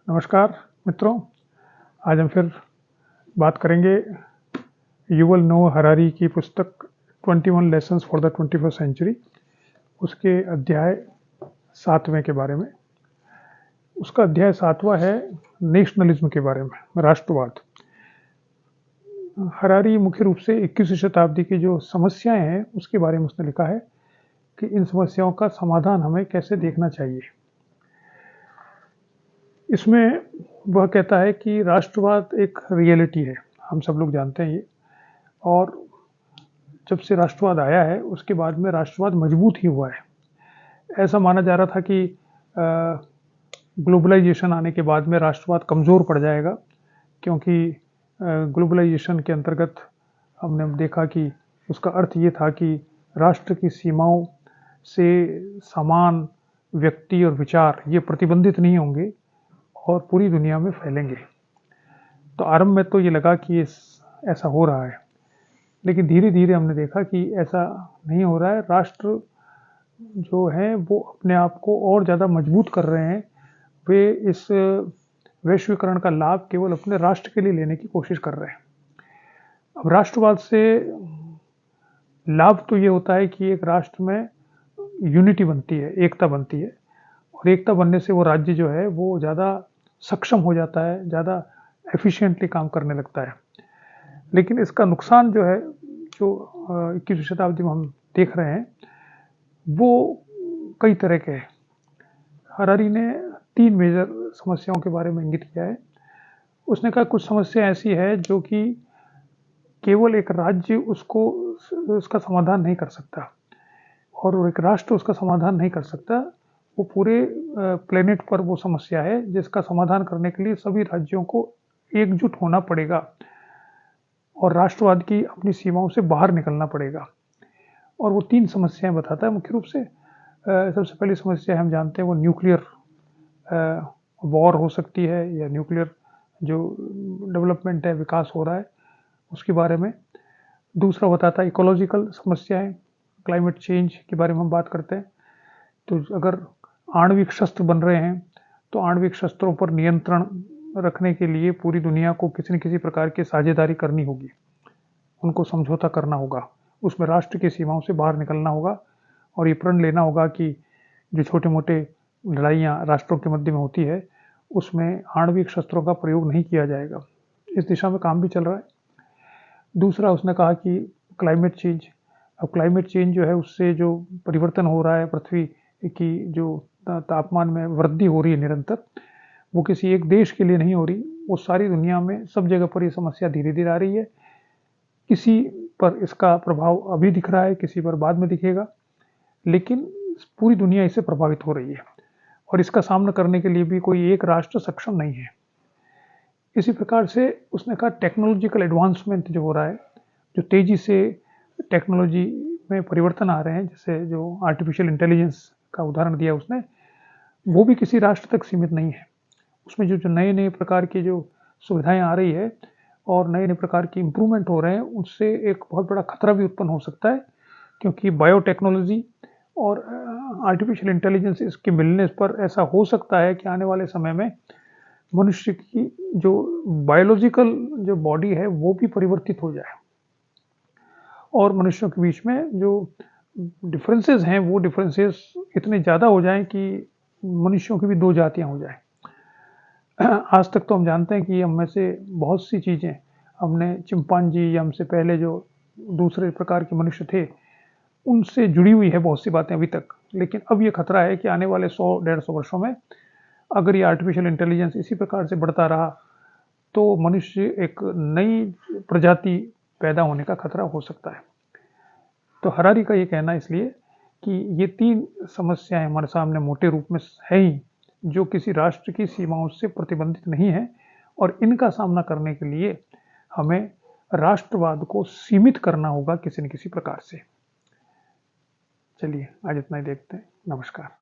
नमस्कार मित्रों, आज हम फिर बात करेंगे युवल नोआ हरारी की पुस्तक 21 lessons for the 21st century, उसके अध्याय 7वें के बारे में। उसका अध्याय 7वां है नेशनलिज्म के बारे में, राष्ट्रवाद। हरारी मुख्य रूप से 21वीं शताब्दी की जो समस्याएं हैं उसके बारे में उसने लिखा है कि इन समस्याओं का समाधान हमें कैसे देखना चाहिए। इसमें वह कहता है कि राष्ट्रवाद एक रियलिटी है, हम सब लोग जानते हैं ये, और जब से राष्ट्रवाद आया है उसके बाद में राष्ट्रवाद मजबूत ही हुआ है। ऐसा माना जा रहा था कि ग्लोबलाइजेशन आने के बाद में राष्ट्रवाद कमज़ोर पड़ जाएगा, क्योंकि ग्लोबलाइजेशन के अंतर्गत हमने देखा कि उसका अर्थ ये था कि राष्ट्र की सीमाओं से समान व्यक्ति और विचार ये प्रतिबंधित नहीं होंगे और पूरी दुनिया में फैलेंगे। तो आरंभ में तो ये लगा कि ऐसा हो रहा है, लेकिन धीरे धीरे हमने देखा कि ऐसा नहीं हो रहा है। राष्ट्र जो है वो अपने आप को और ज़्यादा मजबूत कर रहे हैं। वे इस वैश्वीकरण का लाभ केवल अपने राष्ट्र के लिए लेने की कोशिश कर रहे हैं। अब राष्ट्रवाद से लाभ तो ये होता है कि एक राष्ट्र में यूनिटी बनती है, एकता बनती है, और एकता बनने से वो राज्य जो है वो ज़्यादा सक्षम हो जाता है, ज़्यादा एफिशिएंटली काम करने लगता है। लेकिन इसका नुकसान जो है, जो 21वीं शताब्दी में हम देख रहे हैं, वो कई तरह के हैं। हरारी ने 3 मेजर समस्याओं के बारे में इंगित किया है। उसने कहा कुछ समस्या ऐसी है जो कि केवल एक राज्य उसका समाधान नहीं कर सकता, और एक राष्ट्र उसका समाधान नहीं कर सकता। वो पूरे प्लेनेट पर वो समस्या है जिसका समाधान करने के लिए सभी राज्यों को एकजुट होना पड़ेगा और राष्ट्रवाद की अपनी सीमाओं से बाहर निकलना पड़ेगा। और वो 3 समस्याएं बताता है मुख्य रूप से। सबसे पहली समस्या हम जानते हैं वो न्यूक्लियर वॉर हो सकती है, या न्यूक्लियर जो डेवलपमेंट है, विकास हो रहा है, उसके बारे में। दूसरा बताता है इकोलॉजिकल समस्याएं, क्लाइमेट चेंज के बारे में हम बात करते हैं। तो अगर आणविक शस्त्र बन रहे हैं तो आणविक शस्त्रों पर नियंत्रण रखने के लिए पूरी दुनिया को किसी न किसी प्रकार की साझेदारी करनी होगी, उनको समझौता करना होगा, उसमें राष्ट्र की सीमाओं से बाहर निकलना होगा और ये प्रण लेना होगा कि जो छोटे मोटे लड़ाइयाँ राष्ट्रों के मध्य में होती है उसमें आणविक शस्त्रों का प्रयोग नहीं किया जाएगा। इस दिशा में काम भी चल रहा है। दूसरा उसने कहा कि क्लाइमेट चेंज। अब क्लाइमेट चेंज जो है उससे जो परिवर्तन हो रहा है, पृथ्वी की जो तापमान में वृद्धि हो रही है निरंतर, वो किसी एक देश के लिए नहीं हो रही, वो सारी दुनिया में सब जगह पर ये समस्या धीरे धीरे आ रही है। किसी पर इसका प्रभाव अभी दिख रहा है, किसी पर बाद में दिखेगा, लेकिन पूरी दुनिया इससे प्रभावित हो रही है और इसका सामना करने के लिए भी कोई एक राष्ट्र सक्षम नहीं है। इसी प्रकार से उसने कहा टेक्नोलॉजिकल एडवांसमेंट जो हो रहा है, जो तेजी से टेक्नोलॉजी में परिवर्तन आ रहे हैं, जैसे जो आर्टिफिशियल इंटेलिजेंस का उदाहरण दिया उसने, वो भी किसी राष्ट्र तक सीमित नहीं है। उसमें जो नए नए प्रकार की जो सुविधाएं आ रही है और नए नए प्रकार की इम्प्रूवमेंट हो रहे हैं, उससे एक बहुत बड़ा खतरा भी उत्पन्न हो सकता है, क्योंकि बायोटेक्नोलॉजी और आर्टिफिशियल इंटेलिजेंस इसके मिलने पर ऐसा हो सकता है कि आने वाले समय में मनुष्य की जो बायोलॉजिकल जो बॉडी है वो भी परिवर्तित हो जाए और मनुष्यों के बीच में जो डिफरेंसेस हैं वो डिफरेंसेस इतने ज़्यादा हो जाएं कि मनुष्यों की भी 2 जातियां हो जाएं। आज तक तो हम जानते हैं कि हम में से बहुत सी चीज़ें, हमने चिंपांजी या हमसे पहले जो दूसरे प्रकार के मनुष्य थे उनसे जुड़ी हुई है बहुत सी बातें अभी तक। लेकिन अब ये खतरा है कि आने वाले 100-150 वर्षों में अगर ये आर्टिफिशियल इंटेलिजेंस इसी प्रकार से बढ़ता रहा तो मनुष्य एक नई प्रजाति पैदा होने का खतरा हो सकता है। तो हरारी का ये कहना इसलिए कि ये 3 समस्याएं हमारे सामने मोटे रूप में है ही, जो किसी राष्ट्र की सीमाओं से प्रतिबंधित नहीं है, और इनका सामना करने के लिए हमें राष्ट्रवाद को सीमित करना होगा किसी न किसी प्रकार से। चलिए आज इतना ही देखते हैं। नमस्कार।